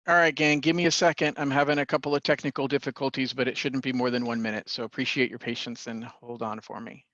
All right, gang, give me a second. I'm having a couple of technical difficulties, but it shouldn't be more than 1 minute. So appreciate your patience and hold on for me.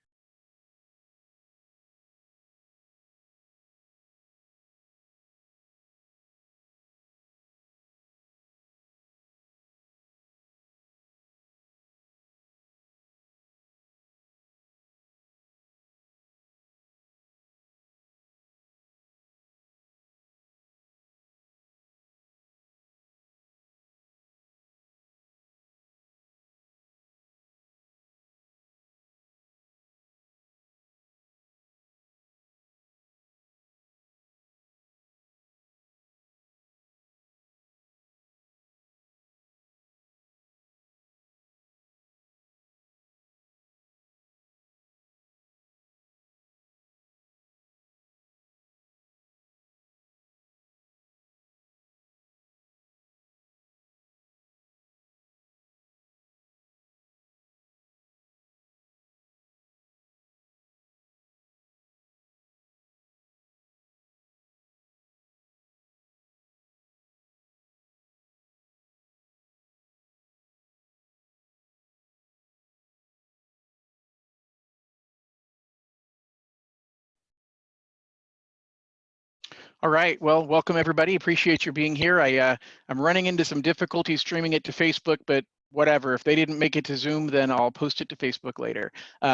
All right, well, welcome everybody. Appreciate you being here. I'm running into some difficulties streaming it to Facebook, but whatever. If they didn't make it to Zoom, then I'll post it to Facebook later.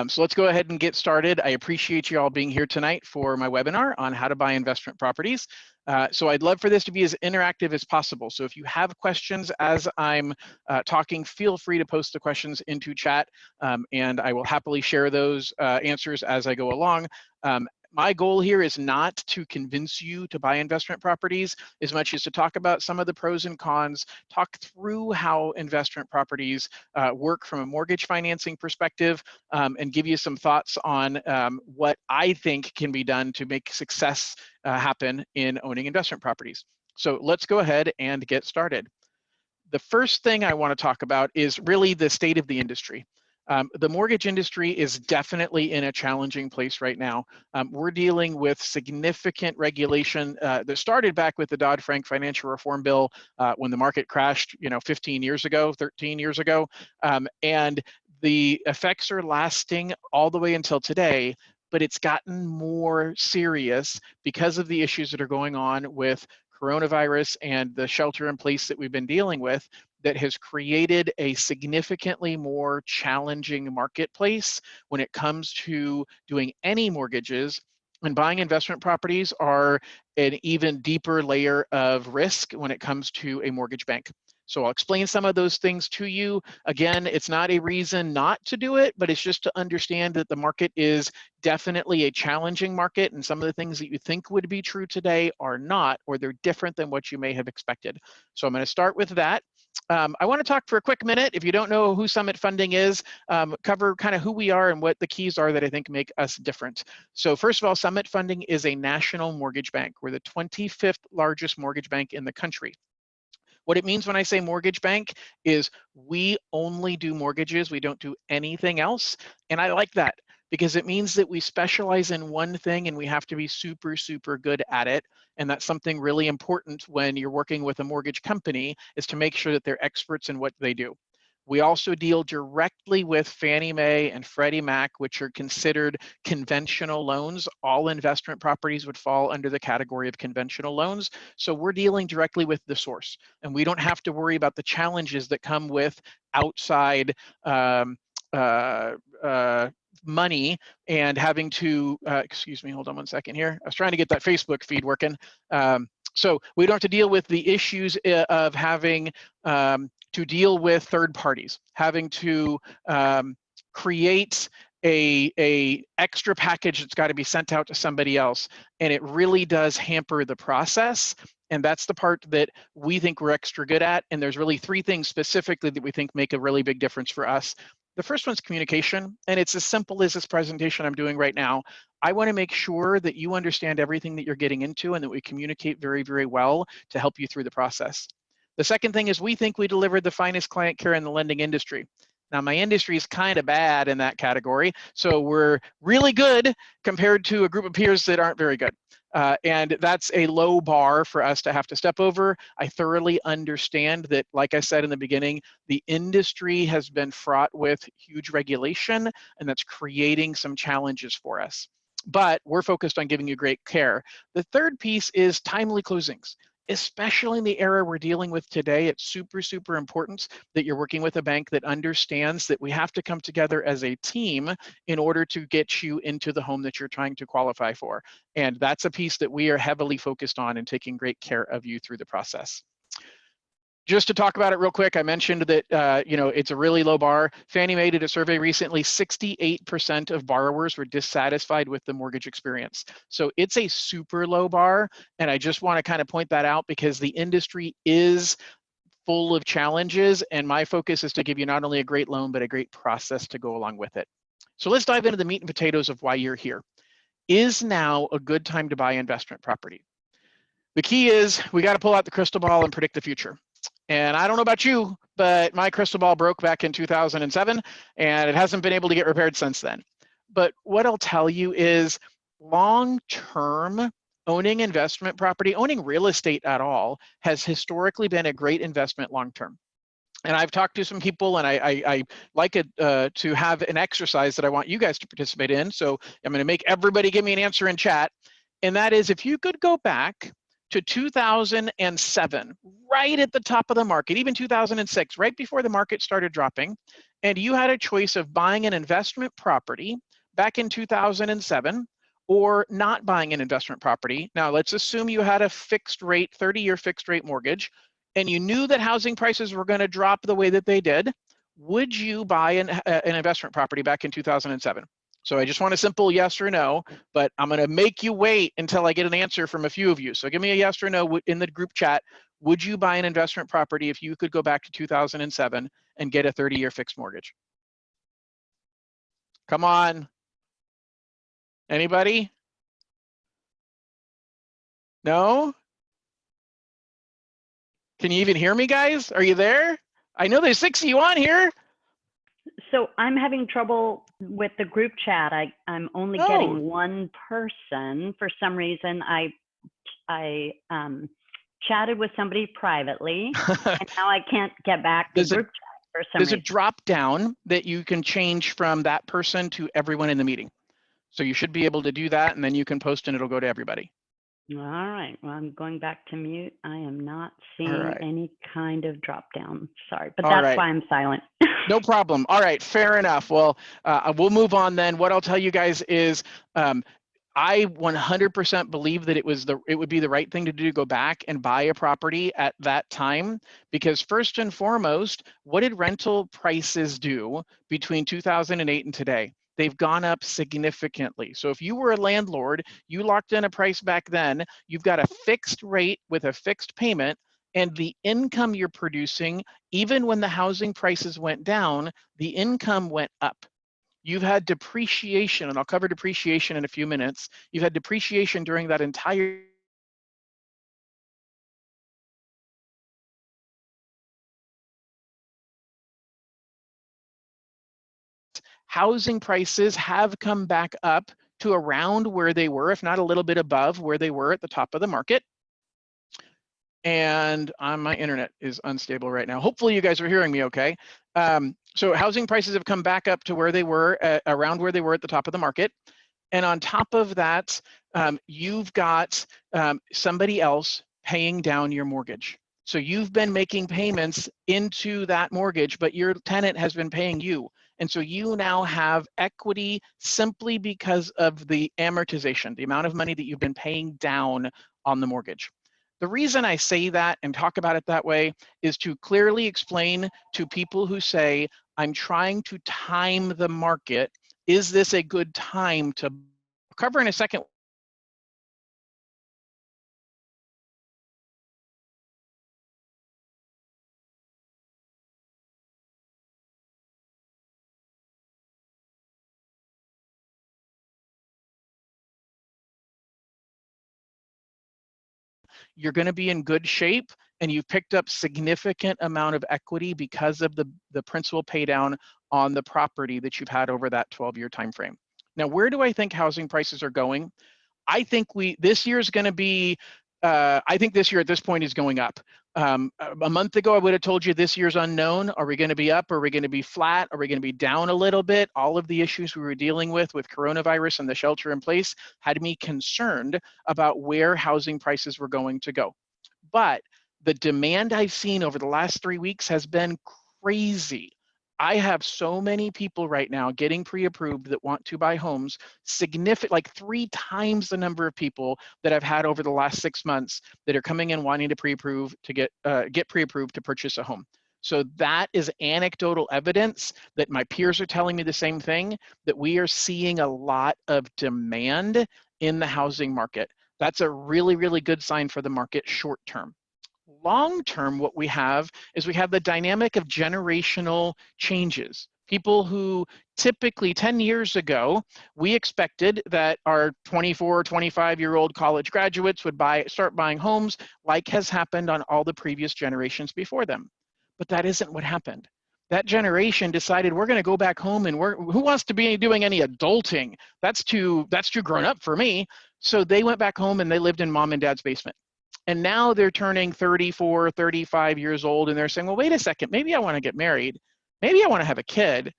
So let's go ahead and get started. I appreciate you all being here tonight for my webinar on how to buy investment properties. So I'd love for this to be as interactive as possible. So if you have questions as I'm talking, feel free to post the questions into chat, and I will happily share those answers as I go along. My goal here is not to convince you to buy investment properties as much as to talk about some of the pros and cons, talk through how investment properties work from a mortgage financing perspective, and give you some thoughts on what I think can be done to make success happen in owning investment properties. So let's go ahead and get started. The first thing I want to talk about is really the state of the industry. The mortgage industry is definitely in a challenging place right now. We're dealing with significant regulation that started back with the Dodd-Frank Financial Reform Bill when the market crashed, 15 years ago, 13 years ago. And the effects are lasting all the way until today, but it's gotten more serious because of the issues that are going on with coronavirus and the shelter in place that we've been dealing with, that has created a significantly more challenging marketplace when it comes to doing any mortgages. And buying investment properties are an even deeper layer of risk when it comes to a mortgage bank. So I'll explain some of those things to you. Again, it's not a reason not to do it, but it's just to understand that the market is definitely a challenging market, and some of the things that you think would be true today are not, or they're different than what you may have expected. So I'm going to start with that. I want to talk for a quick minute. If you don't know who Summit Funding is, cover kind of who we are and what the keys are that I think make us different. So first of all, Summit Funding is a national mortgage bank. We're the 25th largest mortgage bank in the country. What it means when I say mortgage bank is we only do mortgages. We don't do anything else. And I like that because it means that we specialize in one thing and we have to be super, super good at it. And that's something really important when you're working with a mortgage company, is to make sure that they're experts in what they do. We also deal directly with Fannie Mae and Freddie Mac, which are considered conventional loans. All investment properties would fall under the category of conventional loans. So we're dealing directly with the source, and we don't have to worry about the challenges that come with outside money and having to, excuse me, hold on one second here. I was trying to get that Facebook feed working. So we don't have to deal with the issues of having to deal with third parties, having to create a extra package that's got to be sent out to somebody else. And it really does hamper the process. And that's the part that we think we're extra good at. And there's really three things specifically that we think make a really big difference for us. The first one's communication, and it's as simple as this presentation I'm doing right now. I want to make sure that you understand everything that you're getting into and that we communicate very, very well to help you through the process. The second thing is we think we delivered the finest client care in the lending industry. Now, my industry is kind of bad in that category, so we're really good compared to a group of peers that aren't very good. And that's a low bar for us to have to step over. I thoroughly understand that, like I said in the beginning, the industry has been fraught with huge regulation, and that's creating some challenges for us. But we're focused on giving you great care. The third piece is timely closings. Especially in the era we're dealing with today, it's super, super important that you're working with a bank that understands that we have to come together as a team in order to get you into the home that you're trying to qualify for. And that's a piece that we are heavily focused on and taking great care of you through the process. Just to talk about it real quick, I mentioned that it's a really low bar. Fannie Mae did a survey recently. 68% of borrowers were dissatisfied with the mortgage experience. So it's a super low bar, and I just want to kind of point that out because the industry is full of challenges, and my focus is to give you not only a great loan, but a great process to go along with it. So let's dive into the meat and potatoes of why you're here. Is now a good time to buy investment property? The key is we got to pull out the crystal ball and predict the future. And I don't know about you, but my crystal ball broke back in 2007, and it hasn't been able to get repaired since then. But what I'll tell you is long-term owning investment property, owning real estate at all, has historically been a great investment long-term. And I've talked to some people, and I like it to have an exercise that I want you guys to participate in. So I'm going to make everybody give me an answer in chat. And that is, if you could go back to 2007, right at the top of the market, even 2006, right before the market started dropping, and you had a choice of buying an investment property back in 2007 or not buying an investment property. Now, let's assume you had a fixed rate, 30-year fixed rate mortgage, and you knew that housing prices were going to drop the way that they did. Would you buy an investment property back in 2007? So I just want a simple yes or no, but I'm going to make you wait until I get an answer from a few of you. So give me a yes or no in the group chat. Would you buy an investment property if you could go back to 2007 and get a 30-year fixed mortgage? Come on. Anybody? No? Can you even hear me, guys? Are you there? I know there's 6 of you on here. So I'm having trouble with the group chat. I'm only getting one person. For some reason, I chatted with somebody privately, and now I can't get back to group chat for some reason. There's a drop down that you can change from that person to everyone in the meeting. So you should be able to do that, and then you can post and it'll go to everybody. All right. Well, I'm going back to mute. I am not seeing any kind of drop down. Sorry, but that's why I'm silent. No problem. All right, fair enough. Well, we'll move on then. What I'll tell you guys is I 100% believe that it would be the right thing to do to go back and buy a property at that time, because first and foremost, what did rental prices do between 2008 and today? They've gone up significantly. So if you were a landlord, you locked in a price back then, you've got a fixed rate with a fixed payment, And the income you're producing, even when the housing prices went down, the income went up. You've had depreciation, and I'll cover depreciation in a few minutes. You've had depreciation during that entire housing prices have come back up to around where they were, if not a little bit above where they were at the top of the market. And my internet is unstable right now. Hopefully you guys are hearing me okay. So housing prices have come back up to where they were, around where they were at the top of the market. And on top of that, you've got somebody else paying down your mortgage. So you've been making payments into that mortgage, but your tenant has been paying you. And so you now have equity simply because of the amortization, the amount of money that you've been paying down on the mortgage. The reason I say that and talk about it that way is to clearly explain to people who say, I'm trying to time the market. Is this a good time to cover in a second? You're going to be in good shape, and you've picked up significant amount of equity because of the principal pay down on the property that you've had over that 12-year time frame. Now, where do I think housing prices are going? I think this year is going to be, I think this year at this point is going up. A month ago, I would have told you this year's unknown. Are we going to be up? Are we going to be flat? Are we going to be down a little bit? All of the issues we were dealing with coronavirus and the shelter in place had me concerned about where housing prices were going to go. But the demand I've seen over the last 3 weeks has been crazy. I have so many people right now getting pre-approved that want to buy homes, significant, like 3 times the number of people that I've had over the last 6 months that are coming in wanting to pre-approve to get pre-approved to purchase a home. So that is anecdotal evidence that my peers are telling me the same thing, that we are seeing a lot of demand in the housing market. That's a really, really good sign for the market short term. Long term, what we have is we have the dynamic of generational changes. People who typically 10 years ago, we expected that our 24, 25-year-old college graduates would start buying homes like has happened on all the previous generations before them. But that isn't what happened. That generation decided we're going to go back home and who wants to be doing any adulting? That's too grown up for me. So they went back home and they lived in mom and dad's basement. And now they're turning 34, 35 years old, and they're saying, well, wait a second, maybe I want to get married. Maybe I want to have a kid.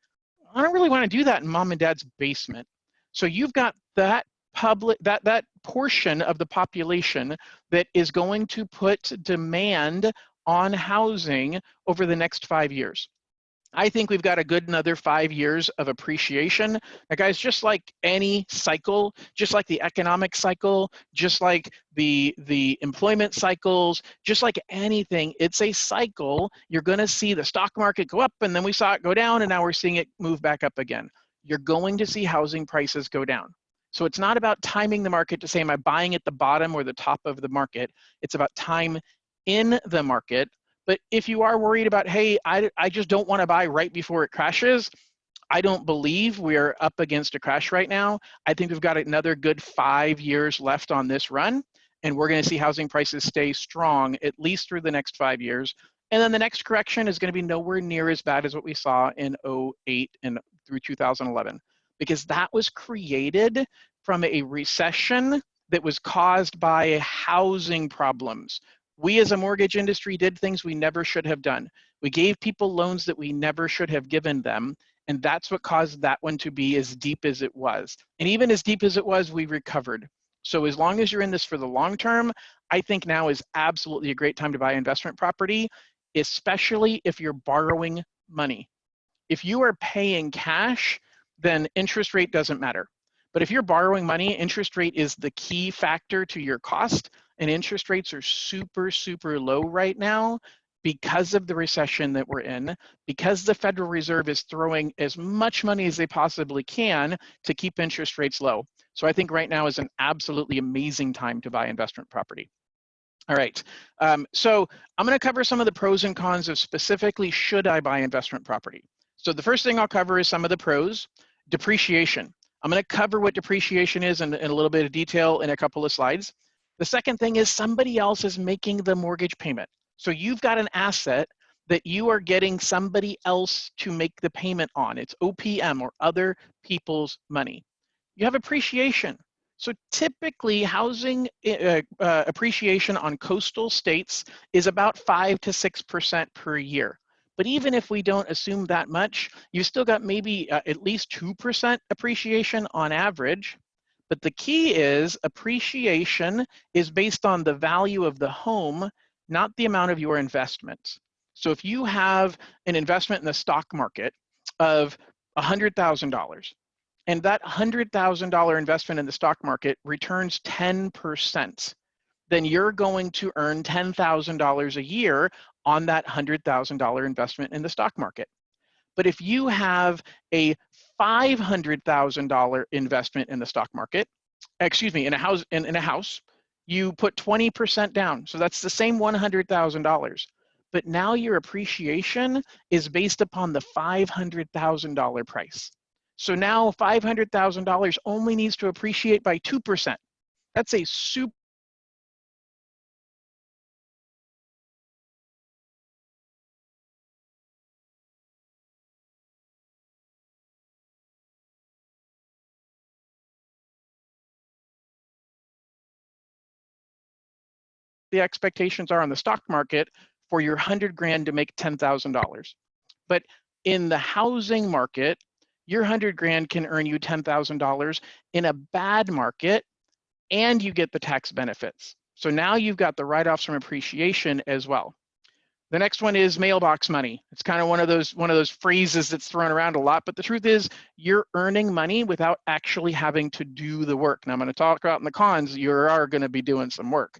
I don't really want to do that in mom and dad's basement. So you've got that that portion of the population that is going to put demand on housing over the next 5 years. I think we've got a good another 5 years of appreciation. Now, guys, just like any cycle, just like the economic cycle, just like the employment cycles, just like anything, it's a cycle. You're going to see the stock market go up, and then we saw it go down, and now we're seeing it move back up again. You're going to see housing prices go down. So it's not about timing the market to say, am I buying at the bottom or the top of the market? It's about time in the market. But if you are worried about, hey, I just don't want to buy right before it crashes, I don't believe we're up against a crash right now. I think we've got another good 5 years left on this run, and we're going to see housing prices stay strong at least through the next 5 years. And then the next correction is going to be nowhere near as bad as what we saw in 08 and through 2011, because that was created from a recession that was caused by housing problems. We as a mortgage industry did things we never should have done. We gave people loans that we never should have given them, and that's what caused that one to be as deep as it was. And even as deep as it was, we recovered. So as long as you're in this for the long term, I think now is absolutely a great time to buy investment property, especially if you're borrowing money. If you are paying cash, then interest rate doesn't matter. But if you're borrowing money, interest rate is the key factor to your cost, and interest rates are super, super low right now because of the recession that we're in, because the Federal Reserve is throwing as much money as they possibly can to keep interest rates low. So I think right now is an absolutely amazing time to buy investment property. All right. So I'm going to cover some of the pros and cons of specifically should I buy investment property. So the first thing I'll cover is some of the pros. Depreciation. I'm going to cover what depreciation is in a little bit of detail in a couple of slides. The second thing is somebody else is making the mortgage payment. So you've got an asset that you are getting somebody else to make the payment on. It's OPM, or other people's money. You have appreciation. So typically housing appreciation on coastal states is about 5 to 6% per year. But even if we don't assume that much, you still got maybe at least 2% appreciation on average. But the key is appreciation is based on the value of the home, not the amount of your investment. So if you have an investment in the stock market of $100,000, and that $100,000 investment in the stock market returns 10%, then you're going to earn $10,000 a year on that $100,000 investment in the stock market. But if you have a $500,000 investment in the stock market, excuse me, in a house, you put 20% down. So that's the same $100,000. But now your appreciation is based upon the $500,000 price. So now $500,000 only needs to appreciate by 2%. That's a super the expectations are on the stock market for your 100 grand to make $10,000. But in the housing market, your 100 grand can earn you $10,000 in a bad market, and you get the tax benefits. So now you've got the write-offs from appreciation as well. The next one is mailbox money. It's kind of one of those phrases that's thrown around a lot, but the truth is you're earning money without actually having to do the work. Now I'm going to talk about in the cons, you are going to be doing some work.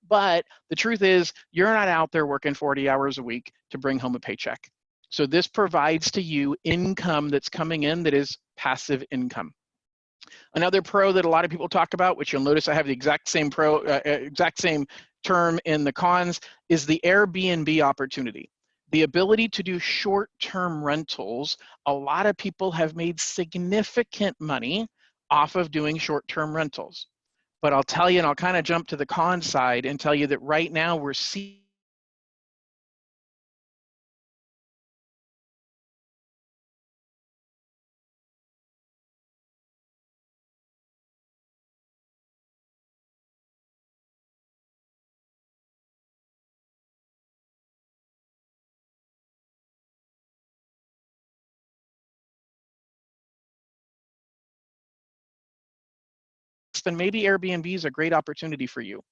But the truth is you're not out there working 40 hours a week to bring home a paycheck. So this provides to you income that's coming in that is passive income. Another pro that a lot of people talk about, which you'll notice I have the exact same term in the cons, is the Airbnb opportunity. The ability to do short-term rentals. A lot of people have made significant money off of doing short-term rentals. But I'll tell you, and I'll kind of jump to the con side and tell you that right now we're seeing then maybe Airbnb is a great opportunity for you.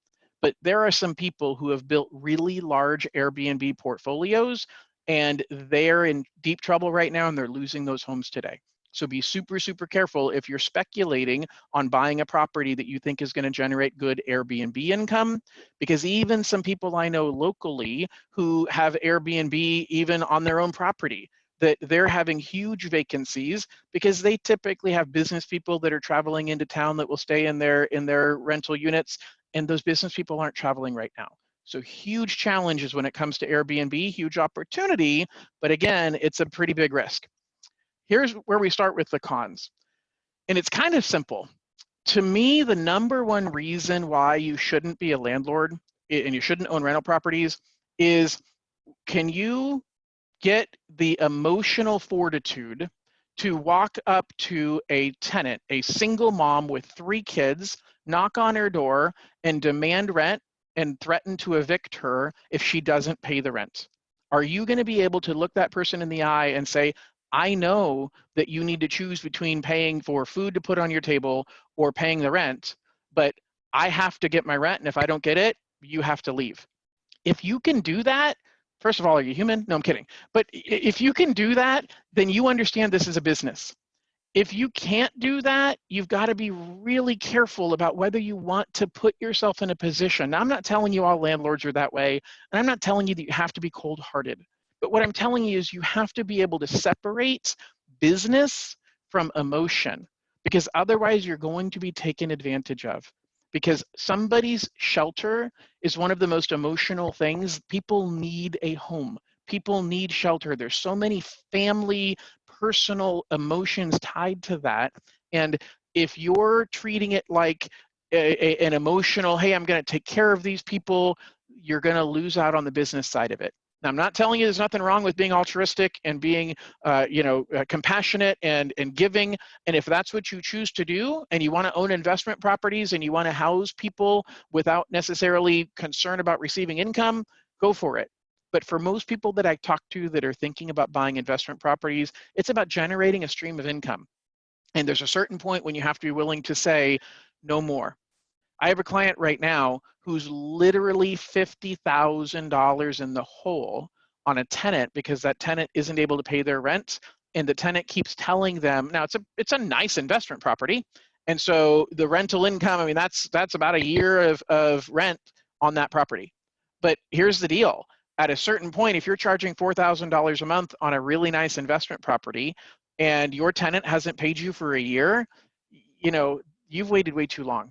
But there are some people who have built really large Airbnb portfolios, and they're in deep trouble right now, and they're losing those homes today. So be super, super careful if you're speculating on buying a property that you think is going to generate good Airbnb income, because even some people I know locally who have Airbnb even on their own property, that they're having huge vacancies because they typically have business people that are traveling into town that will stay in their rental units, and those business people aren't traveling right now. So huge challenges when it comes to Airbnb, huge opportunity, but again, it's a pretty big risk. Here's where we start with the cons. And it's kind of simple. To me, the number one reason why you shouldn't be a landlord and you shouldn't own rental properties is, can you get the emotional fortitude to walk up to a tenant, a single mom with 3 kids, knock on her door and demand rent and threaten to evict her if she doesn't pay the rent? Are you going to be able to look that person in the eye and say, I know that you need to choose between paying for food to put on your table or paying the rent, but I have to get my rent, and if I don't get it, you have to leave? If you can do that, first of all, are you human? No, I'm kidding. But if you can do that, then you understand this is a business. If you can't do that, you've got to be really careful about whether you want to put yourself in a position. Now, I'm not telling you all landlords are that way, and I'm not telling you that you have to be cold-hearted. But what I'm telling you is you have to be able to separate business from emotion, because otherwise you're going to be taken advantage of. because somebody's shelter is one of the most emotional things. People need a home. People need shelter. There's so many family, personal emotions tied to that. And if you're treating it like an emotional, hey, I'm going to take care of these people, you're going to lose out on the business side of it. Now, I'm not telling you there's nothing wrong with being altruistic and being, compassionate and giving. And if that's what you choose to do, and you want to own investment properties and you want to house people without necessarily concern about receiving income, go for it. But for most people that I talk to that are thinking about buying investment properties, it's about generating a stream of income. And there's a certain point when you have to be willing to say, no more. I have a client right now who's literally $50,000 in the hole on a tenant because that tenant isn't able to pay their rent, and the tenant keeps telling them, now it's a nice investment property, and so the rental income, I mean, that's about a year of rent on that property. But here's the deal. At a certain point, if you're charging $4,000 a month on a really nice investment property and your tenant hasn't paid you for a year, you've waited way too long.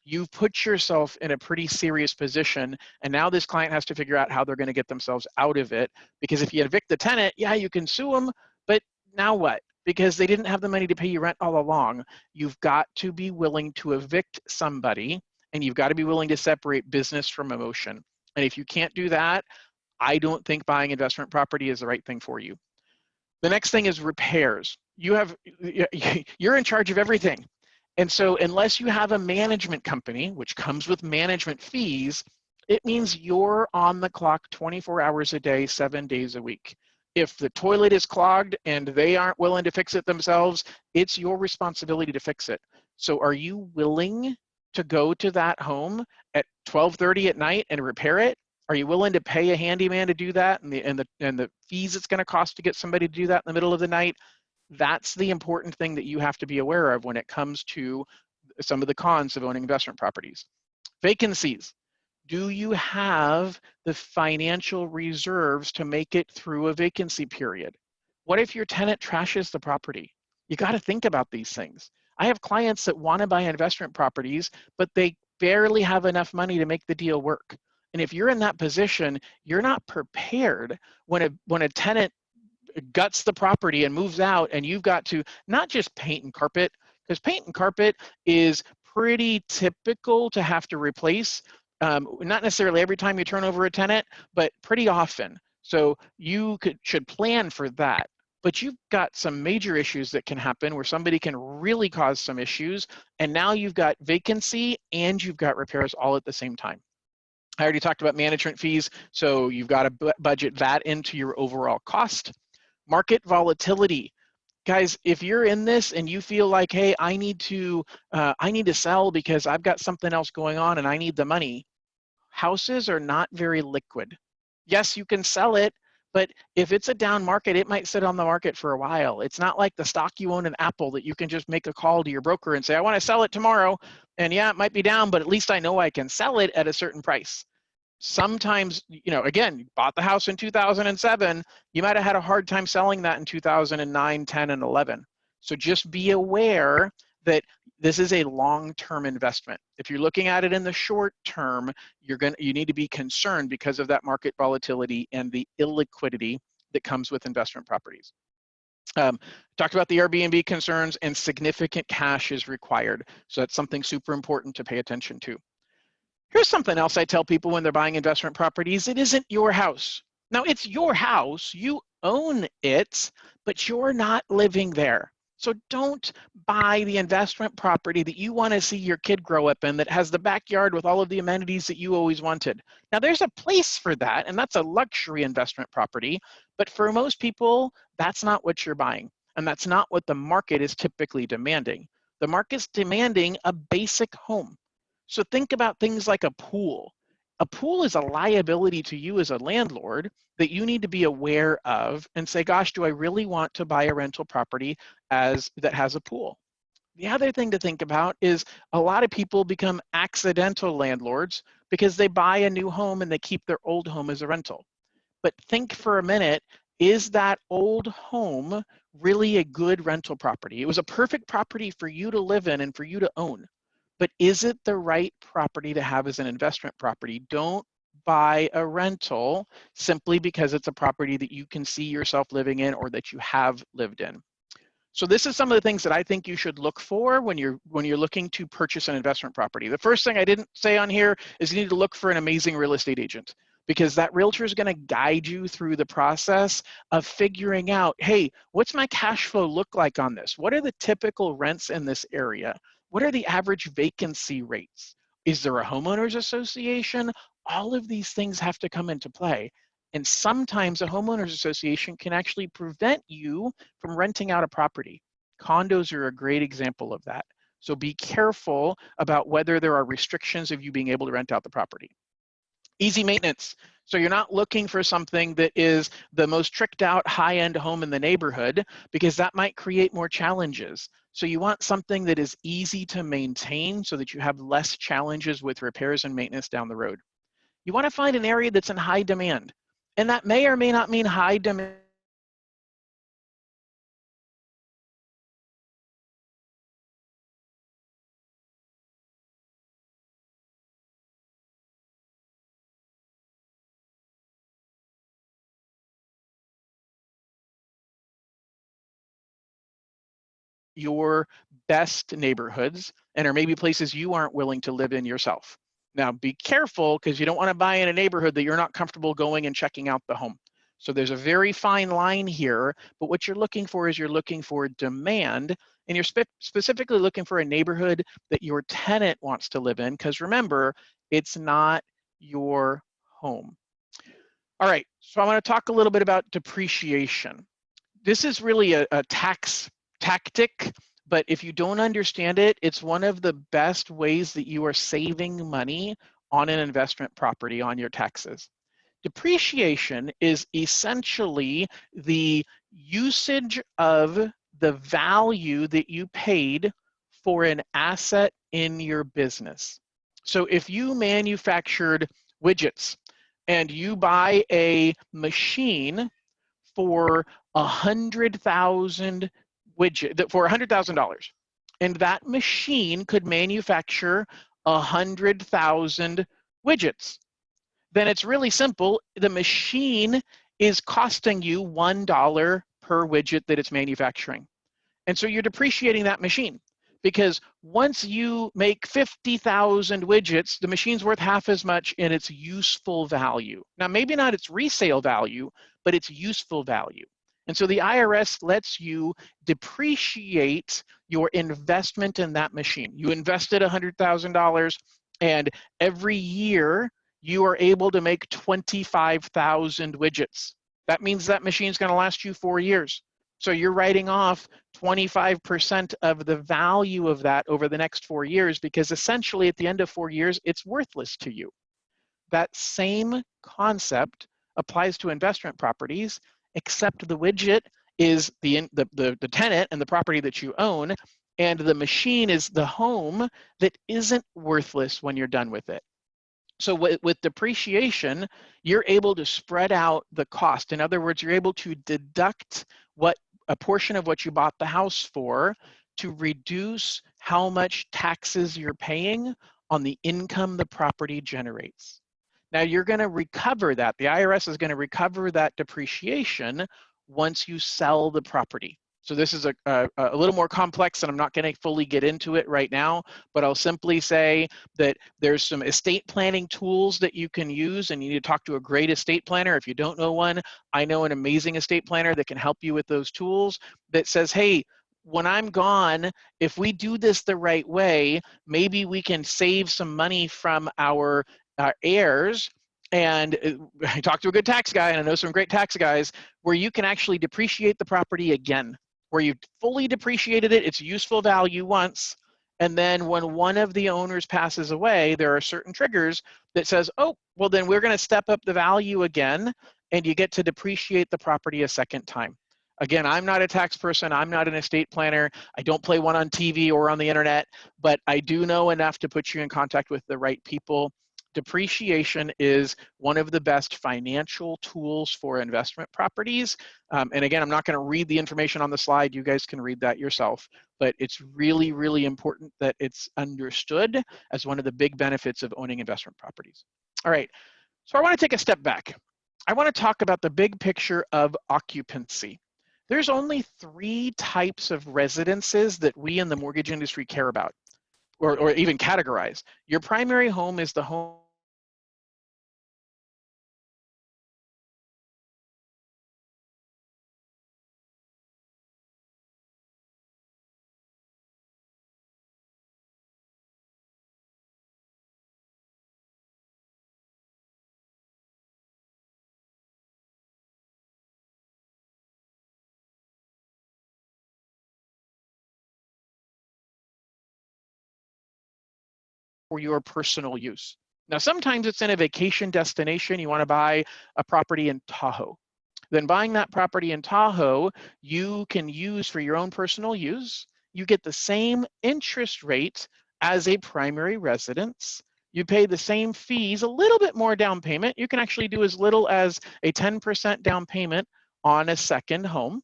You've put yourself in a pretty serious position, and now this client has to figure out how they're going to get themselves out of it. Because if you evict the tenant, yeah, you can sue them, but now what? Because they didn't have the money to pay you rent all along. You've got to be willing to evict somebody, and you've got to be willing to separate business from emotion. And if you can't do that, I don't think buying investment property is the right thing for you. The next thing is repairs. You're in charge of everything. And so unless you have a management company, which comes with management fees, it means you're on the clock 24 hours a day, 7 days a week. If the toilet is clogged and they aren't willing to fix it themselves, it's your responsibility to fix it. So are you willing to go to that home at 12:30 at night and repair it? Are you willing to pay a handyman to do that, and the fees it's going to cost to get somebody to do that in the middle of the night? That's the important thing that you have to be aware of when it comes to some of the cons of owning investment properties. Vacancies. Do you have the financial reserves to make it through a vacancy period? What if your tenant trashes the property? You got to think about these things. I have clients that want to buy investment properties, but they barely have enough money to make the deal work. And if you're in that position, you're not prepared when a tenant guts the property and moves out, and you've got to not just paint and carpet, because paint and carpet is pretty typical to have to replace, not necessarily every time you turn over a tenant, but pretty often. So you should plan for that. But you've got some major issues that can happen where somebody can really cause some issues, and now you've got vacancy and you've got repairs all at the same time. I already talked about management fees, so you've got to budget that into your overall cost. Market volatility. Guys, if you're in this and you feel like, hey, I need to sell because I've got something else going on and I need the money, houses are not very liquid. Yes, you can sell it, but if it's a down market, it might sit on the market for a while. It's not like the stock you own in Apple that you can just make a call to your broker and say, I want to sell it tomorrow. And yeah, it might be down, but at least I know I can sell it at a certain price. Sometimes, again, you bought the house in 2007, you might have had a hard time selling that in 2009, 10, and 11. So just be aware that this is a long-term investment. If you're looking at it in the short term, you need to be concerned because of that market volatility and the illiquidity that comes with investment properties. Talked about the Airbnb concerns, and significant cash is required. So that's something super important to pay attention to. Here's something else I tell people when they're buying investment properties. It isn't your house. Now, it's your house. You own it, but you're not living there. So don't buy the investment property that you want to see your kid grow up in, that has the backyard with all of the amenities that you always wanted. Now, there's a place for that, and that's a luxury investment property. But for most people, that's not what you're buying. And that's not what the market is typically demanding. The market's demanding a basic home. So think about things like a pool. A pool is a liability to you as a landlord that you need to be aware of and say, gosh, do I really want to buy a rental property that has a pool? The other thing to think about is a lot of people become accidental landlords because they buy a new home and they keep their old home as a rental. But think for a minute, is that old home really a good rental property? It was a perfect property for you to live in and for you to own. but is it the right property to have as an investment property? Don't buy a rental simply because it's a property that you can see yourself living in or that you have lived in. So this is some of the things that I think you should look for when you're looking to purchase an investment property. The first thing I didn't say on here is you need to look for an amazing real estate agent, because that realtor is going to guide you through the process of figuring out, hey, what's my cash flow look like on this? What are the typical rents in this area? What are the average vacancy rates? Is there a homeowners association? All of these things have to come into play. And sometimes a homeowners association can actually prevent you from renting out a property. Condos are a great example of that. So be careful about whether there are restrictions of you being able to rent out the property. Easy maintenance. So you're not looking for something that is the most tricked out high-end home in the neighborhood, because that might create more challenges. So you want something that is easy to maintain so that you have less challenges with repairs and maintenance down the road. You want to find an area that's in high demand. And that may or may not mean high demand your best neighborhoods and are maybe places you aren't willing to live in yourself. Now be careful, because you don't want to buy in a neighborhood that you're not comfortable going and checking out the home. So there's a very fine line here, but what you're looking for is you're looking for demand, and you're specifically looking for a neighborhood that your tenant wants to live in, because remember, it's not your home. All right, so I want to talk a little bit about depreciation. This is really a tax tactic, but if you don't understand it, it's one of the best ways that you are saving money on an investment property on your taxes. Depreciation is essentially the usage of the value that you paid for an asset in your business. So if you manufactured widgets and you buy a machine for 100,000 widget for $100,000, and that machine could manufacture 100,000 widgets, then it's really simple. The machine is costing you $1 per widget that it's manufacturing. And so you're depreciating that machine, because once you make 50,000 widgets, the machine's worth half as much in its useful value. Now, maybe not its resale value, but its useful value. And so the IRS lets you depreciate your investment in that machine. You invested $100,000, and every year you are able to make 25,000 widgets. That means that machine's going to last you 4 years. So you're writing off 25% of the value of that over the next 4 years, because essentially at the end of 4 years, it's worthless to you. That same concept applies to investment properties, except the widget is the tenant and the property that you own, and the machine is the home that isn't worthless when you're done with it. So with depreciation, you're able to spread out the cost. In other words, you're able to deduct a portion of what you bought the house for to reduce how much taxes you're paying on the income the property generates. Now you're going to recover that. The IRS is going to recover that depreciation once you sell the property. So this is a little more complex, and I'm not going to fully get into it right now, but I'll simply say that there's some estate planning tools that you can use, and you need to talk to a great estate planner. If you don't know one, I know an amazing estate planner that can help you with those tools, that says, hey, when I'm gone, if we do this the right way, maybe we can save some money from our heirs. And I talked to a good tax guy, and I know some great tax guys, where you can actually depreciate the property again, where you fully depreciated its useful value once, and then when one of the owners passes away, there are certain triggers that says, oh, well then we're going to step up the value again, and you get to depreciate the property a second time. Again, I'm not a tax person, I'm not an estate planner, I don't play one on TV or on the internet, but I do know enough to put you in contact with the right people depreciation is one of the best financial tools for investment properties. And again, I'm not going to read the information on the slide. You guys can read that yourself. But it's really, really important that it's understood as one of the big benefits of owning investment properties. All right, so I want to take a step back. I want to talk about the big picture of occupancy. There's only 3 types of residences that we in the mortgage industry care about, or even categorize. Your primary home is the home for your personal use. Now, sometimes it's in a vacation destination. You want to buy a property in Tahoe. Then buying that property in Tahoe, you can use for your own personal use. You get the same interest rate as a primary residence. You pay the same fees, a little bit more down payment. You can actually do as little as a 10% down payment on a second home,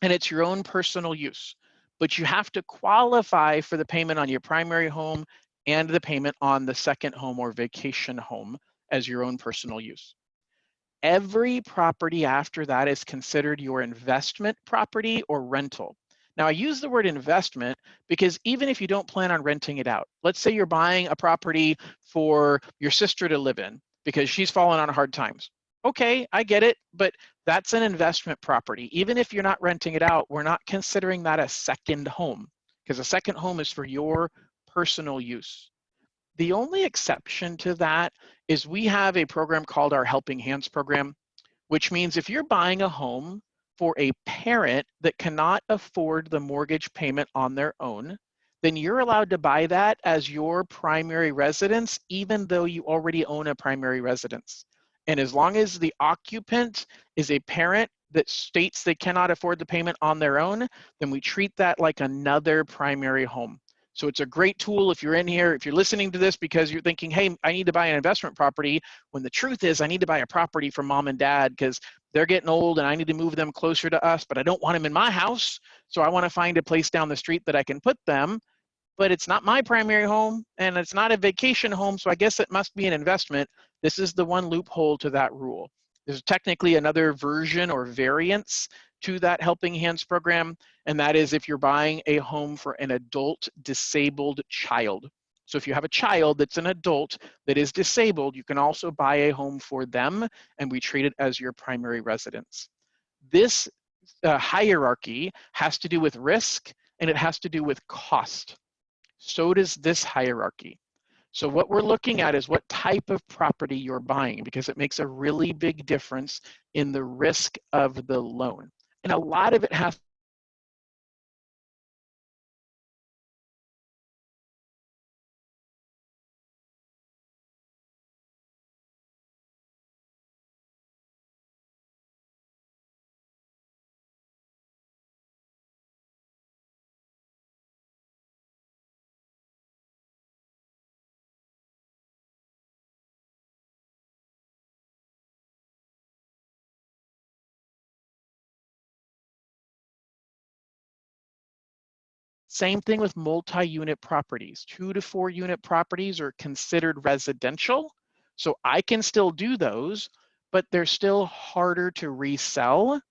and it's your own personal use. But you have to qualify for the payment on your primary home and the payment on the second home or vacation home as your own personal use. Every property after that is considered your investment property or rental. Now, I use the word investment because even if you don't plan on renting it out, let's say you're buying a property for your sister to live in because she's fallen on hard times. Okay, I get it, but that's an investment property. Even if you're not renting it out, we're not considering that a second home because a second home is for your personal use. The only exception to that is we have a program called our Helping Hands program, which means if you're buying a home for a parent that cannot afford the mortgage payment on their own, then you're allowed to buy that as your primary residence, even though you already own a primary residence. And as long as the occupant is a parent that states they cannot afford the payment on their own, then we treat that like another primary home. So it's a great tool if you're in here, if you're listening to this because you're thinking, hey, I need to buy an investment property, when the truth is I need to buy a property for mom and dad because they're getting old and I need to move them closer to us, but I don't want them in my house. So I want to find a place down the street that I can put them, but it's not my primary home and it's not a vacation home, so I guess it must be an investment. This is the one loophole to that rule. There's technically another version or variance to that Helping Hands program, and that is if you're buying a home for an adult disabled child. So if you have a child that's an adult that is disabled, you can also buy a home for them, and we treat it as your primary residence. This hierarchy has to do with risk, and it has to do with cost. So does this hierarchy. So what we're looking at is what type of property you're buying, because it makes a really big difference in the risk of the loan. And a lot of it has same thing with multi-unit properties. 2 to 4 unit properties are considered residential. So I can still do those, but they're still harder to resell.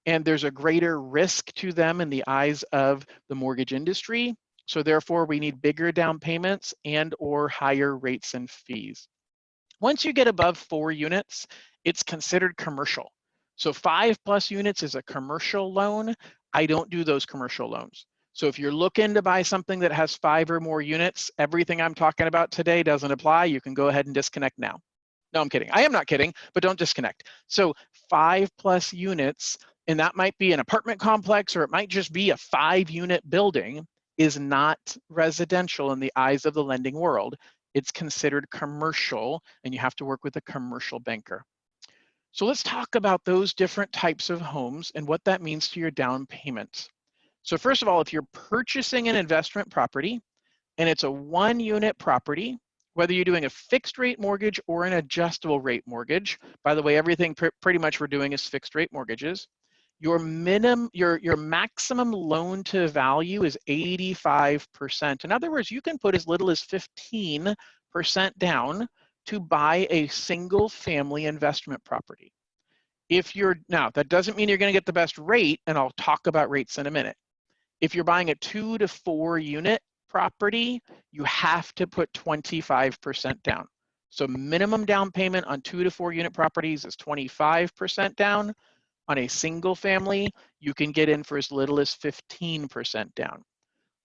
And there's a greater risk to them in the eyes of the mortgage industry. So therefore we need bigger down payments and or higher rates and fees. Once you get above 4 units, it's considered commercial. So 5+ units is a commercial loan. I don't do those commercial loans. So if you're looking to buy something that has 5 or more units, everything I'm talking about today doesn't apply. You can go ahead and disconnect now. No, I'm kidding. I am not kidding, but don't disconnect. So 5+ units, and that might be an apartment complex or it might just be a 5-unit building, is not residential in the eyes of the lending world. It's considered commercial, and you have to work with a commercial banker. So let's talk about those different types of homes and what that means to your down payments. So first of all, if you're purchasing an investment property and it's a 1-unit property, whether you're doing a fixed rate mortgage or an adjustable rate mortgage. By the way, everything pretty much we're doing is fixed rate mortgages. Your maximum loan to value is 85%. In other words, you can put as little as 15% down to buy a single family investment property. Now, that doesn't mean you're going to get the best rate, and I'll talk about rates in a minute. If you're buying a 2 to 4 unit property, you have to put 25% down. So minimum down payment on 2 to 4 unit properties is 25% down. On a single family, you can get in for as little as 15% down.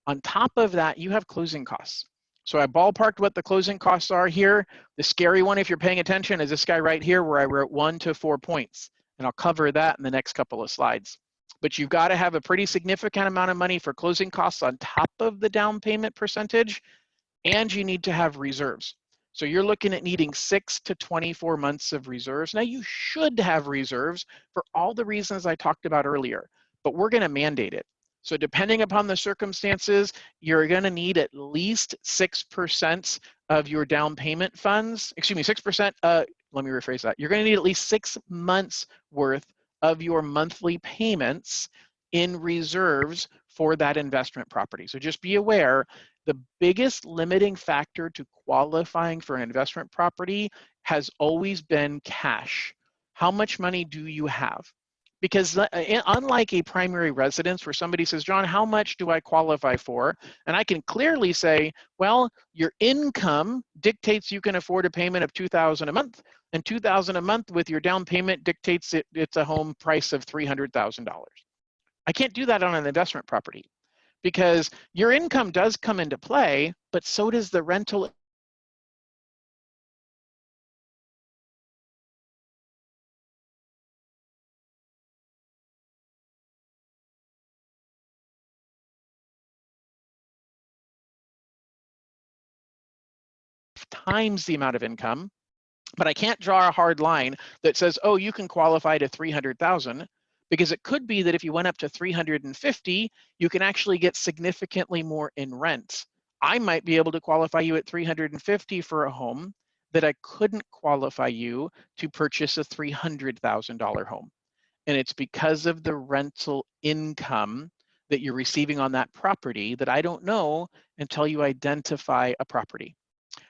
On top of that, you have closing costs. So I ballparked what the closing costs are here. The scary one, if you're paying attention, is this guy right here where I wrote 1 to 4 points. And I'll cover that in the next couple of slides. But you've got to have a pretty significant amount of money for closing costs on top of the down payment percentage, and you need to have reserves. So you're looking at needing 6 to 24 months of reserves. Now you should have reserves for all the reasons I talked about earlier, but we're going to mandate it. So depending upon the circumstances, you're going to need at least 6% of your down payment funds, 6%, let me rephrase that. You're going to need at least 6 months worth of your monthly payments in reserves for that investment property. So just be aware, the biggest limiting factor to qualifying for an investment property has always been cash. How much money do you have? Because unlike a primary residence where somebody says, John, how much do I qualify for? And I can clearly say, well, your income dictates you can afford a payment of $2,000 a month, and $2,000 a month with your down payment dictates it's a home price of $300,000. I can't do that on an investment property because your income does come into play, but so does the rental times the amount of income. But I can't draw a hard line that says, oh, you can qualify to 300,000, because it could be that if you went up to 350, you can actually get significantly more in rent. I might be able to qualify you at 350 for a home that I couldn't qualify you to purchase a $300,000 home. And it's because of the rental income that you're receiving on that property that I don't know until you identify a property.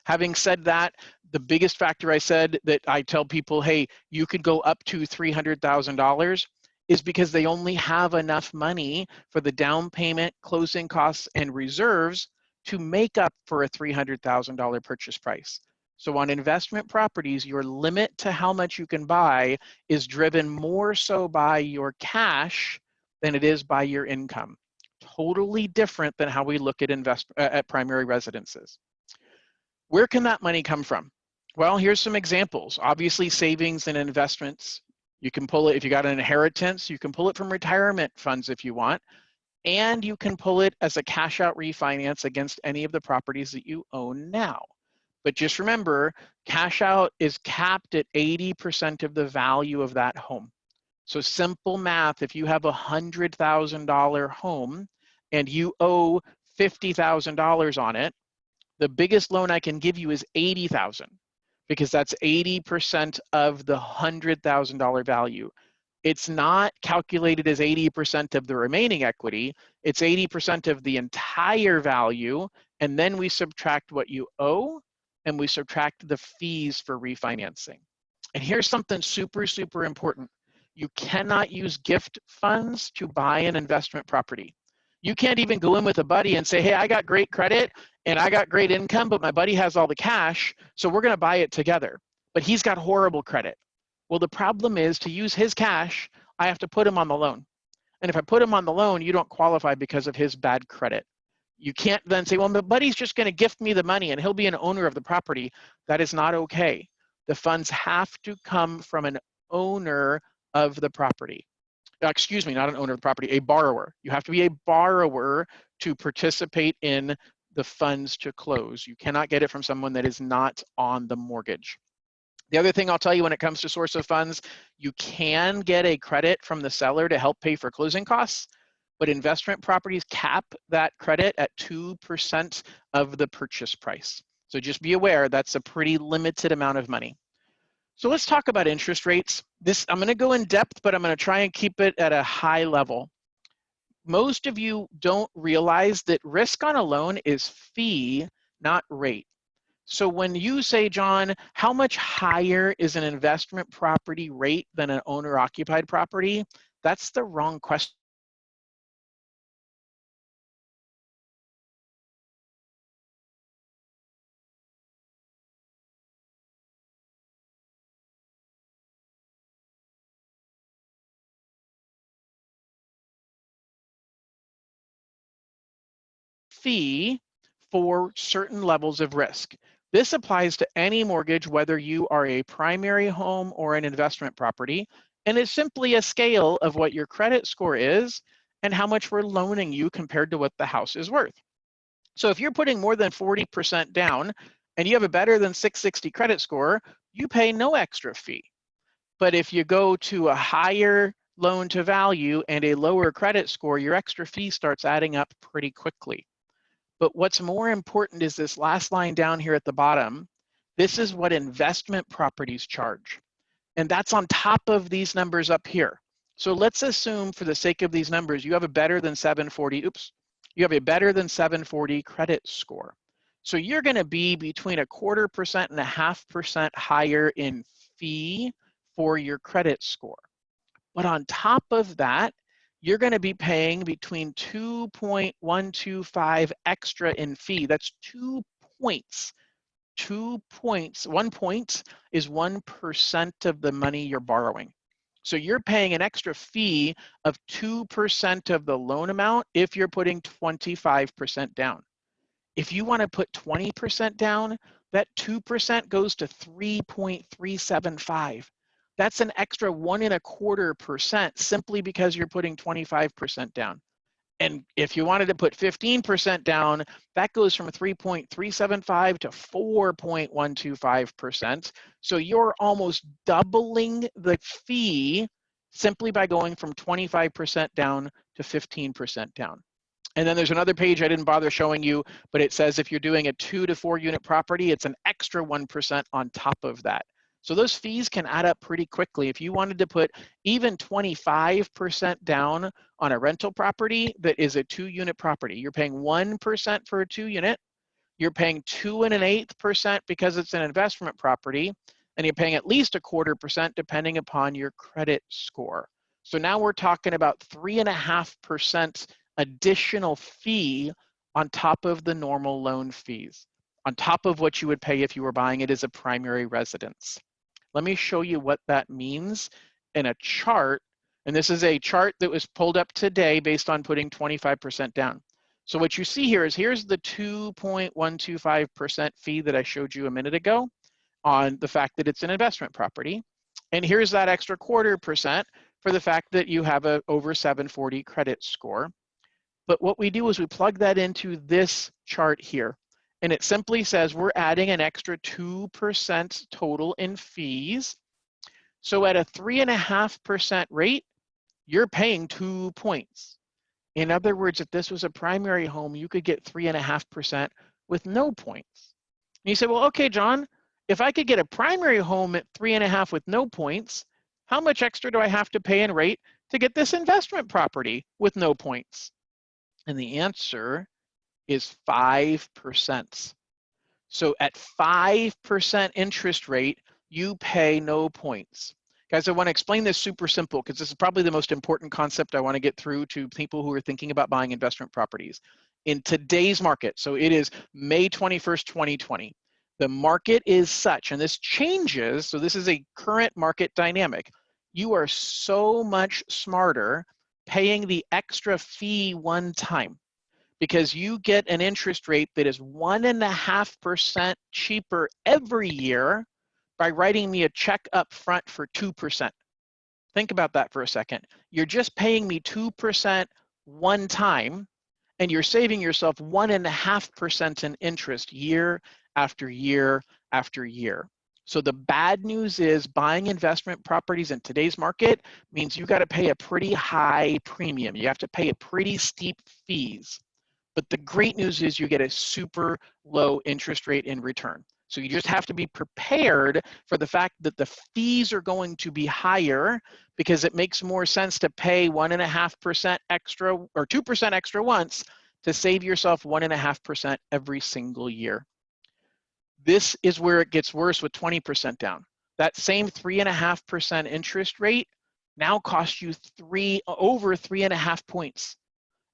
Having said that, the biggest factor I said that I tell people, hey, you could go up to $300,000 is because they only have enough money for the down payment, closing costs, and reserves to make up for a $300,000 purchase price. So on investment properties, your limit to how much you can buy is driven more so by your cash than it is by your income. Totally different than how we look at primary residences. Where can that money come from? Well, here's some examples. Obviously, savings and investments. You can pull it if you got an inheritance. You can pull it from retirement funds if you want. And you can pull it as a cash out refinance against any of the properties that you own now. But just remember, cash out is capped at 80% of the value of that home. So simple math, if you have a $100,000 home and you owe $50,000 on it, the biggest loan I can give you is $80,000 because that's 80% of the $100,000 value. It's not calculated as 80% of the remaining equity. It's 80% of the entire value, and then we subtract what you owe, and we subtract the fees for refinancing. And here's something super, super important. You cannot use gift funds to buy an investment property. You can't even go in with a buddy and say, hey, I got great credit and I got great income, but my buddy has all the cash, so we're gonna buy it together. But he's got horrible credit. Well, the problem is to use his cash, I have to put him on the loan. And if I put him on the loan, you don't qualify because of his bad credit. You can't then say, well, my buddy's just gonna gift me the money and he'll be an owner of the property. That is not okay. The funds have to come from an owner of the property. Excuse me, not an owner of the property, a borrower. You have to be a borrower to participate in the funds to close. You cannot get it from someone that is not on the mortgage. The other thing I'll tell you when it comes to source of funds, you can get a credit from the seller to help pay for closing costs, but investment properties cap that credit at 2% of the purchase price. So just be aware that's a pretty limited amount of money. So let's talk about interest rates. I'm going to go in depth, but I'm going to try and keep it at a high level. Most of you don't realize that risk on a loan is fee, not rate. So when you say, John, how much higher is an investment property rate than an owner-occupied property? That's the wrong question. Fee for certain levels of risk. This applies to any mortgage, whether you are a primary home or an investment property, and it's simply a scale of what your credit score is and how much we're loaning you compared to what the house is worth. So if you're putting more than 40% down and you have a better than 660 credit score, you pay no extra fee. But if you go to a higher loan to value and a lower credit score, your extra fee starts adding up pretty quickly. But what's more important is this last line down here at the bottom. This is what investment properties charge. And that's on top of these numbers up here. So let's assume for the sake of these numbers, you have a better than 740, you have a better than 740 credit score. So you're going to be between 0.25% and 0.5% higher in fee for your credit score. But on top of that, you're going to be paying between 2.125 extra in fee. That's 2 points. 2 points. 1 point is 1% of the money you're borrowing. So you're paying an extra fee of 2% of the loan amount if you're putting 25% down. If you want to put 20% down, that 2% goes to 3.375. That's an extra 1.25% simply because you're putting 25% down. And if you wanted to put 15% down, that goes from 3.375 to 4.125%. So you're almost doubling the fee simply by going from 25% down to 15% down. And then there's another page I didn't bother showing you, but it says if you're doing a 2 to 4 unit property, it's an extra 1% on top of that. So those fees can add up pretty quickly. If you wanted to put even 25% down on a rental property that is a 2 unit property, you're paying 1% for a 2 unit, you're paying 2 1/8% because it's an investment property, and you're paying at least 0.25% depending upon your credit score. So now we're talking about 3.5% additional fee on top of the normal loan fees, on top of what you would pay if you were buying it as a primary residence. Let me show you what that means in a chart. And this is a chart that was pulled up today based on putting 25% down. So what you see here is here's the 2.125% fee that I showed you a minute ago on the fact that it's an investment property. And here's that extra 0.25% for the fact that you have a over 740 credit score. But what we do is we plug that into this chart here. And it simply says we're adding an extra 2% total in fees. So at a 3.5% rate, you're paying 2 points. In other words, if this was a primary home, you could get 3.5% with no points. And you say, well, okay, John, if I could get a primary home at 3.5 with no points, how much extra do I have to pay in rate to get this investment property with no points? And the answer is 5%. So at 5% interest rate, you pay no points. Guys, I want to explain this super simple because this is probably the most important concept I want to get through to people who are thinking about buying investment properties. In today's market, so it is May 21st, 2020, the market is such, and this changes, so this is a current market dynamic. You are so much smarter paying the extra fee one time, because you get an interest rate that is 1.5% cheaper every year by writing me a check up front for 2%. Think about that for a second. You're just paying me 2% one time, and you're saving yourself 1.5% in interest year after year after year. So the bad news is buying investment properties in today's market means you got to pay a pretty high premium. You have to pay a pretty steep fees. But the great news is you get a super low interest rate in return. So you just have to be prepared for the fact that the fees are going to be higher, because it makes more sense to pay 1.5% extra or 2% extra once to save yourself 1.5% every single year. This is where it gets worse with 20% down. That same 3.5% interest rate now costs you over 3.5 points.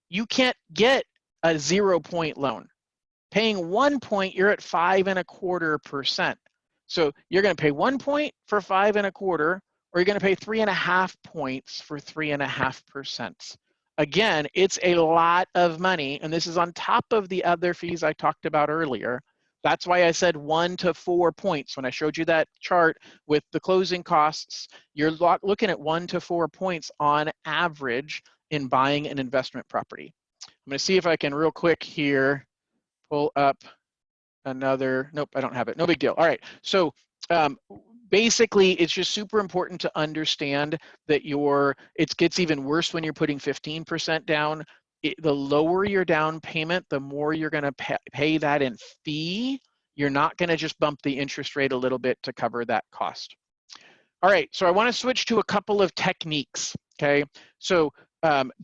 You can't get a 0-point loan. Paying 1 point, you're at 5.25%. So you're going to pay 1 point for 5.25, or you're going to pay 3.5 points for 3.5%. Again, it's a lot of money, and this is on top of the other fees I talked about earlier. That's why I said 1 to 4 points. When I showed you that chart with the closing costs, you're looking at 1 to 4 points on average in buying an investment property. I'm going to see if I can real quick here pull up another. Nope, I don't have it. No big deal. All right. So basically, it's just super important to understand that it gets even worse when you're putting 15% down. The lower your down payment, the more you're going to pay that in fee. You're not going to just bump the interest rate a little bit to cover that cost. All right, so I want to switch to a couple of techniques, okay? So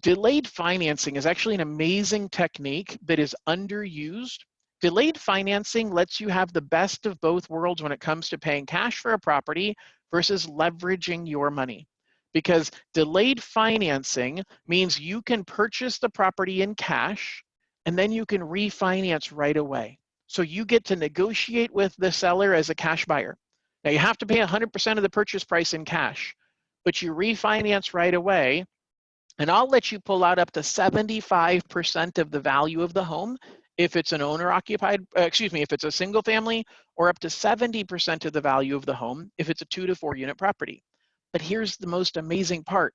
delayed financing is actually an amazing technique that is underused. Delayed financing lets you have the best of both worlds when it comes to paying cash for a property versus leveraging your money. Because delayed financing means you can purchase the property in cash and then you can refinance right away. So you get to negotiate with the seller as a cash buyer. Now you have to pay 100% of the purchase price in cash, but you refinance right away, and I'll let you pull out up to 75% of the value of the home if it's an owner-occupied, if it's a single family, or up to 70% of the value of the home if it's a 2 to 4 unit property. But here's the most amazing part.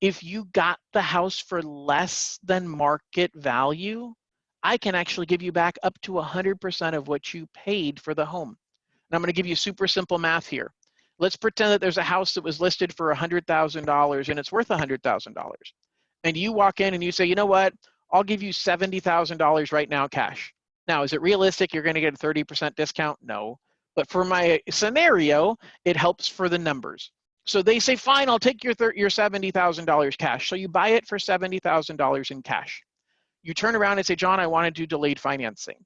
If you got the house for less than market value, I can actually give you back up to 100% of what you paid for the home. And I'm going to give you super simple math here. Let's pretend that there's a house that was listed for $100,000 and it's worth $100,000. And you walk in and you say, you know what? I'll give you $70,000 right now cash. Now, is it realistic you're going to get a 30% discount? No. But for my scenario, it helps for the numbers. So they say, fine, I'll take your $70,000 cash. So you buy it for $70,000 in cash. You turn around and say, John, I want to do delayed financing.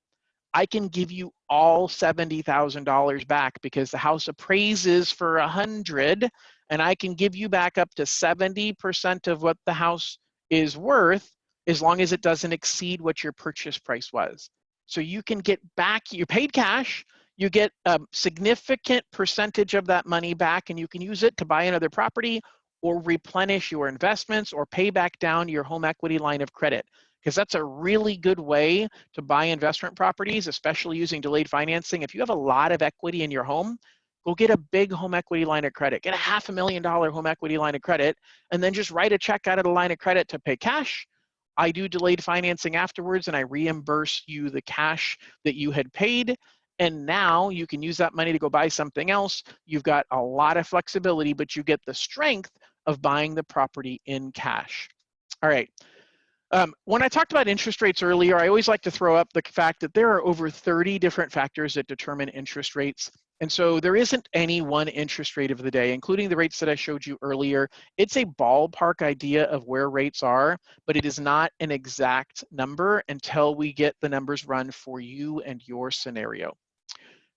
I can give you all $70,000 back because the house appraises for 100, and I can give you back up to 70% of what the house is worth as long as it doesn't exceed what your purchase price was. So you can get back, you paid cash, you get a significant percentage of that money back, and you can use it to buy another property or replenish your investments or pay back down your home equity line of credit. Because that's a really good way to buy investment properties, especially using delayed financing. If you have a lot of equity in your home, go get a big home equity line of credit. Get a $500,000 home equity line of credit, and then just write a check out of the line of credit to pay cash. I do delayed financing afterwards, and I reimburse you the cash that you had paid. And now you can use that money to go buy something else. You've got a lot of flexibility, but you get the strength of buying the property in cash. All right. When I talked about interest rates earlier, I always like to throw up the fact that there are over 30 different factors that determine interest rates. And so there isn't any one interest rate of the day, including the rates that I showed you earlier. It's a ballpark idea of where rates are, but it is not an exact number until we get the numbers run for you and your scenario.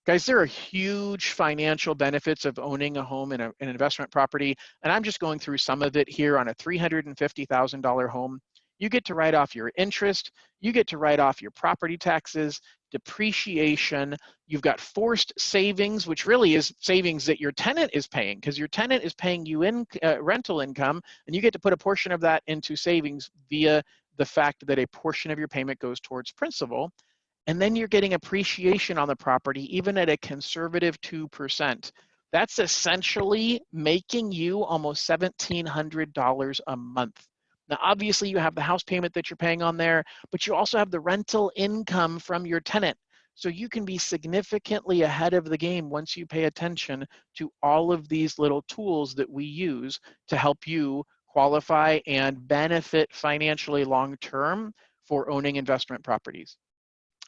Guys, there are huge financial benefits of owning a home in an investment property, and I'm just going through some of it here on a $350,000 home. You get to write off your interest, you get to write off your property taxes, depreciation, you've got forced savings, which really is savings that your tenant is paying, because your tenant is paying you rental income, and you get to put a portion of that into savings via the fact that a portion of your payment goes towards principal. And then you're getting appreciation on the property, even at a conservative 2%. That's essentially making you almost $1,700 a month. Now, obviously, you have the house payment that you're paying on there, but you also have the rental income from your tenant. So you can be significantly ahead of the game once you pay attention to all of these little tools that we use to help you qualify and benefit financially long-term for owning investment properties.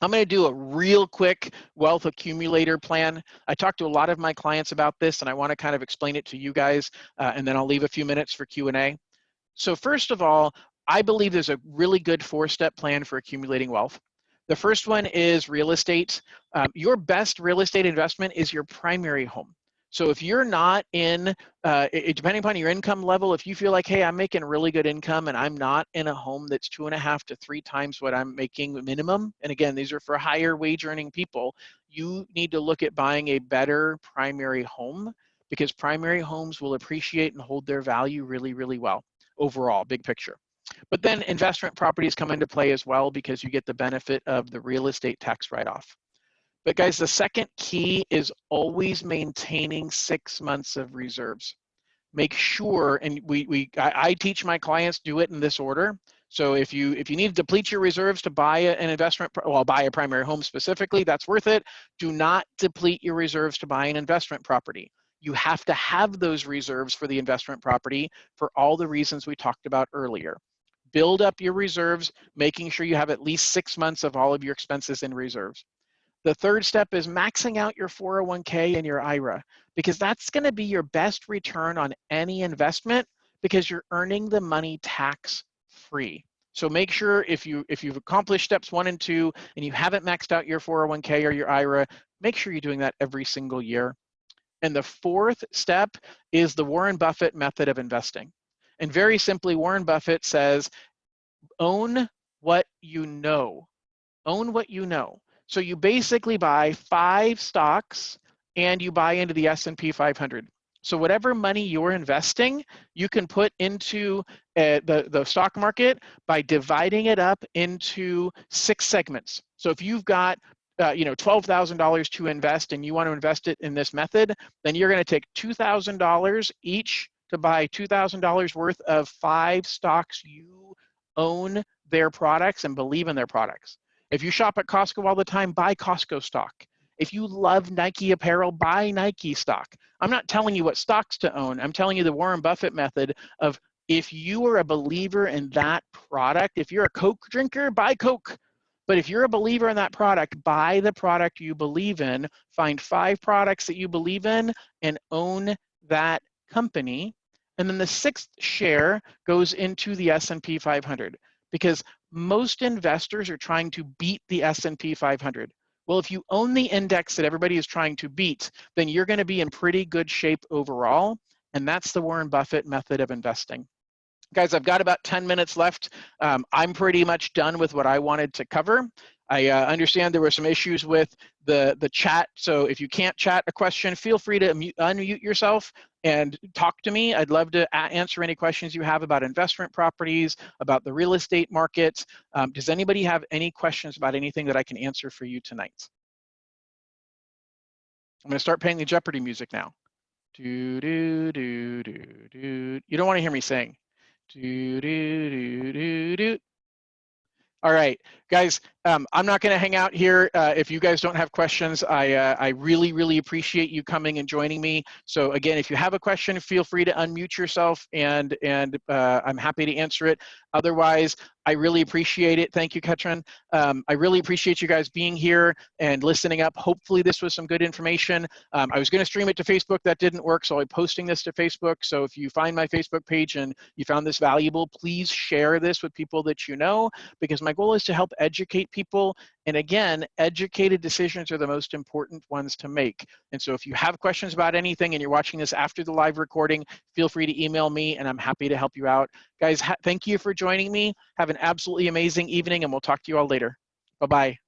I'm going to do a real quick wealth accumulator plan. I talked to a lot of my clients about this, and I want to kind of explain it to you guys, and then I'll leave a few minutes for Q&A. So first of all, I believe there's a really good 4-step plan for accumulating wealth. The first one is real estate. Your best real estate investment is your primary home. So if you're not in, depending upon your income level, if you feel like, hey, I'm making really good income and I'm not in a home that's 2.5 to 3 times what I'm making minimum, and again, these are for higher wage earning people, you need to look at buying a better primary home, because primary homes will appreciate and hold their value really, really well overall, big picture. But then investment properties come into play as well, because you get the benefit of the real estate tax write-off. But guys, the second key is always maintaining 6 months of reserves. Make sure, and I teach my clients, do it in this order. So if you need to deplete your reserves to buy an investment, well, buy a primary home specifically, that's worth it. Do not deplete your reserves to buy an investment property. You have to have those reserves for the investment property for all the reasons we talked about earlier. Build up your reserves, making sure you have at least 6 months of all of your expenses in reserves. The third step is maxing out your 401k and your IRA, because that's going to be your best return on any investment, because you're earning the money tax-free. So make sure if you've accomplished steps 1 and 2 and you haven't maxed out your 401k or your IRA, make sure you're doing that every single year. And the fourth step is the Warren Buffett method of investing. And very simply, Warren Buffett says, own what you know. Own what you know. So you basically buy 5 stocks and you buy into the S&P 500. So whatever money you're investing, you can put into the stock market by dividing it up into 6 segments. So if you've got $12,000 to invest and you want to invest it in this method, then you're going to take $2,000 each to buy $2,000 worth of 5 stocks you own their products and believe in their products. If you shop at Costco all the time, buy Costco stock. If you love Nike apparel, buy Nike stock. I'm not telling you what stocks to own. I'm telling you the Warren Buffett method of, if you are a believer in that product, if you're a Coke drinker, buy Coke. But if you're a believer in that product, buy the product you believe in. Find 5 products that you believe in and own that company. And then the 6th share goes into the S&P 500, because most investors are trying to beat the S&P 500. Well, if you own the index that everybody is trying to beat, then you're going to be in pretty good shape overall. And that's the Warren Buffett method of investing. Guys, I've got about 10 minutes left. I'm pretty much done with what I wanted to cover. I understand there were some issues with the chat, so if you can't chat a question, feel free to unmute yourself and talk to me. I'd love to answer any questions you have about investment properties, about the real estate market. Does anybody have any questions about anything that I can answer for you tonight? I'm going to start playing the Jeopardy music now. Do, do, do, do, do. You don't want to hear me sing. Do, do, do, do, do. All right, guys, I'm not going to hang out here. If you guys don't have questions, I really, really appreciate you coming and joining me. So again, if you have a question, feel free to unmute yourself, and I'm happy to answer it. Otherwise, I really appreciate it. Thank you, Katrin. I really appreciate you guys being here and listening up. Hopefully this was some good information. I was going to stream it to Facebook. That didn't work, so I'm posting this to Facebook. So if you find my Facebook page and you found this valuable, please share this with people that you know, because my goal is to help educate people. And again, educated decisions are the most important ones to make. And so if you have questions about anything and you're watching this after the live recording, feel free to email me and I'm happy to help you out. Guys, thank you for joining me. Have an absolutely amazing evening and we'll talk to you all later. Bye-bye.